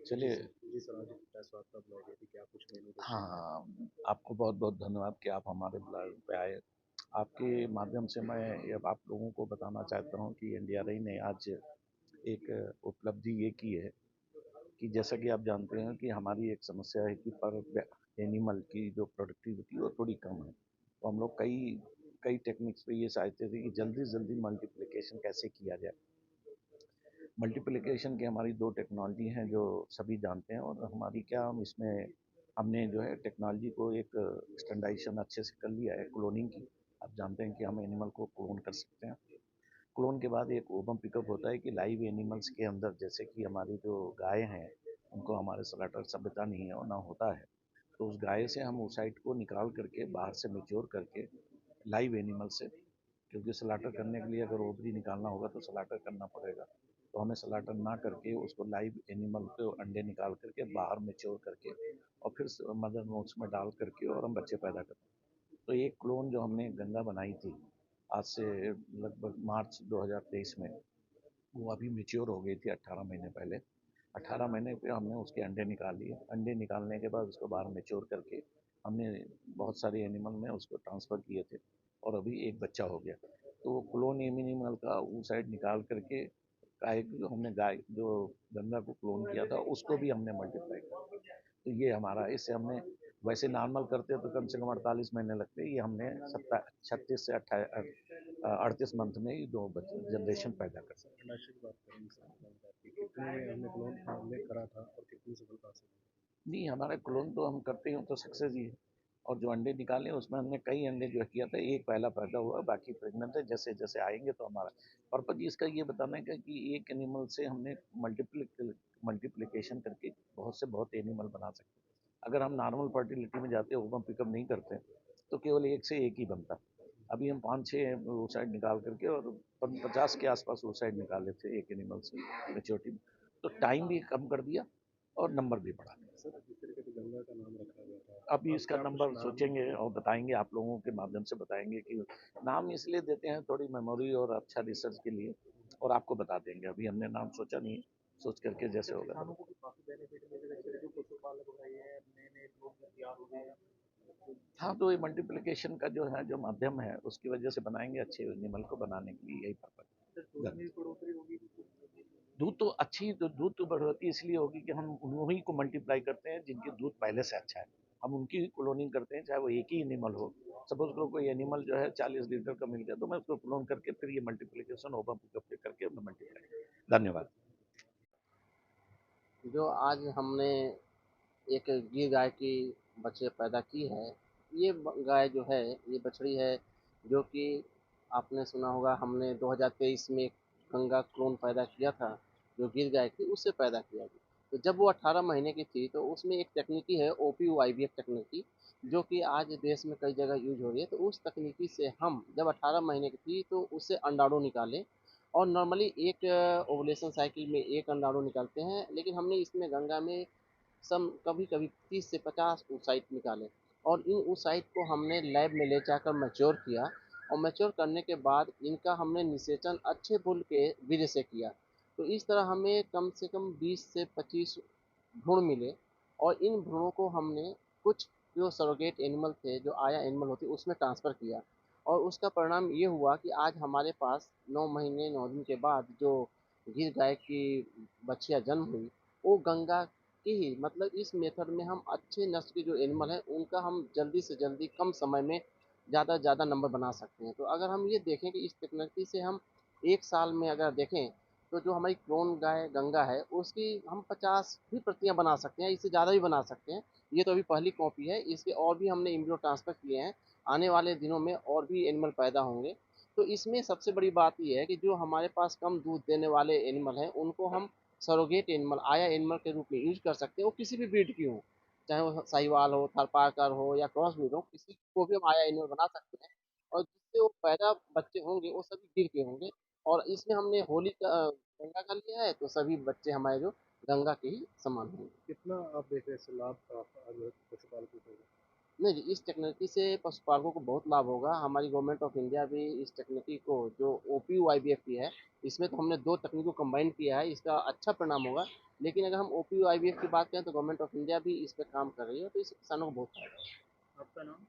चलिए। जी सर, आज प्रेस वार्ता बुलाई गई थी, क्या कुछ मेनू हाँ, देखने को मिला? हाँ, आपको बहुत-बहुत धन्यवाद कि आप हमारे ब्लॉग पे आए। आपके माध्यम से मैं ये अब आप लोगों को बताना चाहता हूँ कि एनडीआरआई ने आज एक उपलब्धि ये की है कि जैसा कि आप जानते हैं कि हमारी एक समस्या है कि पर एनिमल की जो प्रोडक्टिविटी वो थोड़ी कम है। तो हम लोग कई कई टेक्निक्स पे ये चाहते थे कि जल्दी से जल्दी मल्टीप्लिकेशन कैसे किया जाए। मल्टीप्लिकेशन की हमारी 2 टेक्नोलॉजी हैं जो सभी जानते हैं और हमारी क्या हम इसमें हमने जो है टेक्नोलॉजी को एक स्टैंडर्डाइजेशन अच्छे से कर लिया है क्लोनिंग की। आप जानते हैं कि हम एनिमल को क्लोन कर सकते हैं। क्लोन के बाद एक ओवम पिकअप होता है कि लाइव एनिमल्स के अंदर जैसे कि हमारी जो गाय हैं, उनको हमारे स्लॉटर सभ्यता नहीं है और ना होता है। तो उस गाय से हम oocyte को निकाल करके बाहर से मैच्योर करके लाइव एनिमल से, क्योंकि स्लाटर करने के लिए अगर ओवरी निकालना होगा तो स्लाटर करना पड़ेगा। तो हमें स्लाटर ना करके उसको लाइव एनिमल के अंडे निकाल करके बाहर मैच्योर करके और फिर मदर नोट्स में डाल करके और हम बच्चे पैदा करते हैं। तो एक क्लोन जो हमने गंगा बनाई थी आज से लगभग मार्च 2023 में, वो अभी मैच्योर हो गई थी 18 महीने पहले। 18 महीने पे हमने उसके अंडे निकाल लिए। अंडे निकालने के बाद उसको बाहर मैच्योर करके हमने बहुत सारे एनिमल में उसको ट्रांसफ़र किए थे और अभी एक बच्चा हो गया। तो क्लोन एनिमल का वो साइड निकाल करके गाय जो हमने गाय जो गंगा को क्लोन किया था उसको भी हमने मल्टीप्लाई किया। तो ये हमारा इससे हमने वैसे नॉर्मल करते तो कम से कम 48 महीने लगते, ये हमने 36 से 38 मंथ में ही दो जनरेशन पैदा कर सकते। अंडाशय की बात करें सर, कि कितने में हमने क्लोन हमने करा था और कितनी सफलता से? नहीं, हमारा क्लोन तो हम करते हैं तो सक्सेस ही है। और जो अंडे निकाले उसमें हमने कई अंडे जो किया था, एक पहला पैदा हुआ, बाकी प्रेग्नेंट है। जैसे जैसे आएंगे तो हमारा पर्पज इसका ये बताने का कि एक एनिमल से हमने मल्टीप्लिकेशन करके बहुत से बहुत एनिमल बना सकते हैं। अगर हम नॉर्मल फर्टिलिटी में जाते ओवम पिकअप नहीं करते तो केवल एक से एक ही बनता। अभी हम 5-6 oocyte निकाल करके और 50 के आसपास oocyte निकाले थे एक एनिमल से मेच्योरिटी में। तो टाइम भी कम कर दिया और नंबर भी बढ़ा दिया। सर, जिस तरीके से गंगा का नाम रखा गया था, अभी इसका क्या कुछ नंबर नाम? सोचेंगे और बताएंगे, आप लोगों के माध्यम से बताएंगे कि नाम इसलिए देते हैं थोड़ी मेमोरी और अच्छा रिसर्च के लिए, और आपको बता देंगे। अभी हमने नाम सोचा नहीं, सोच करके जैसे होगा। किसानों को भी काफी बेनिफिट मिलेगा, इससे जो पशुपालक हो रहे हैं, नए नए लोग भी तैयार हो रहे हैं। हाँ, तो ये मल्टीप्लिकेशन का जो है जो माध्यम है उसकी वजह से बनाएंगे, अच्छे एनिमल को बनाने के लिए यही पर्पज सर, दूध है। में भी बढ़ोतरी होगी? दूध तो बढ़ोतरी इसलिए होगी कि हम उन्हीं को मल्टीप्लाई करते हैं जिनकी दूध पहले से अच्छा है। हम उनकी ही क्लोनिंग करते हैं, चाहे वो एक ही एनिमल हो। सपोज करो कोई एनिमल जो है 40 लीटर का मिल गया तो मैं उसको क्लोन करके फिर ये मल्टीप्लिकेशन ओपन पिकअप करके मैं मल्टीप्लाई। धन्यवाद। जो आज हमने एक गिर गाय की बच्चे पैदा की है। ये गाय जो है, ये बछड़ी है, जो कि आपने सुना होगा, हमने 2023 में गंगा क्लोन पैदा किया था, जो गिर गाय थी उससे पैदा किया था। तो जब वो 18 महीने की थी तो उसमें एक तकनीकी है ओपीयू आईवीएफ तकनीकी, जो कि आज देश में कई जगह यूज हो रही है। तो उस तकनीकी से हम जब 18 महीने की थी तो उससे अंडाणु निकाले, और नॉर्मली एक ओवुलेशन साइकिल में एक अंडाणु निकालते हैं, लेकिन हमने इसमें गंगा में सम कभी कभी 30 से 50 oocyte निकाले, और इन oocyte को हमने लैब में ले जाकर मैच्योर किया, और मैच्योर करने के बाद इनका हमने निषेचन अच्छे बुल के वीर्य से किया। तो इस तरह हमें कम से कम 20 से 25 भ्रूण मिले, और इन भ्रूणों को हमने कुछ जो सरोगेट एनिमल थे, जो आया एनिमल होती उसमें ट्रांसफ़र किया, और उसका परिणाम ये हुआ कि आज हमारे पास 9 महीने 9 दिन के बाद जो गिर गाय की बच्चियाँ जन्म हुई, वो गंगा की ही, मतलब इस मेथड में हम अच्छे नस्ल के जो एनिमल हैं उनका हम जल्दी से जल्दी कम समय में ज़्यादा से ज़्यादा नंबर बना सकते हैं। तो अगर हम ये देखें कि इस तकनीकी से हम एक साल में अगर देखें, तो जो हमारी क्लोन गाय गंगा है उसकी हम 50 भी प्रतियां बना सकते हैं, इससे ज़्यादा भी बना सकते हैं। ये तो अभी पहली कॉपी है, इसके और भी हमने एम्ब्रियो ट्रांसफ़र किए हैं। आने वाले दिनों में और भी एनिमल पैदा होंगे। तो इसमें सबसे बड़ी बात ये है कि जो हमारे पास कम दूध देने वाले एनिमल हैं उनको हम सरोगेट एनिमल, आया एनिमल के रूप में यूज कर सकते हैं। वो किसी भी ब्रीड की हो, चाहे वो साहिवाल हो, थारपारकर हो, या क्रॉस ब्रीड हो, किसी को भी हम आया एनिमल बना सकते हैं, और जिससे वो पैदा बच्चे होंगे वो सभी गिर के होंगे। और इसमें हमने होली का गंगा का लिया है, तो सभी बच्चे हमारे जो गंगा के ही समान होंगे। कितना आप देख रहे हैं इससे लाभ आप आज पशुपालकों को? नहीं जी, इस टेक्नोलॉजी से पशुपालकों को बहुत लाभ होगा। हमारी गवर्नमेंट ऑफ इंडिया भी इस टेक्नोलॉजी को जो ओपीयू आईवीएफ की है, इसमें तो हमने 2 तकनीक को कंबाइन किया है, इसका अच्छा परिणाम होगा। लेकिन अगर हम ओपीयू आईवीएफ की बात करें तो गवर्नमेंट ऑफ इंडिया भी इस पे काम कर रही है, तो इससे किसानों को बहुत फायदा है। आपका नाम?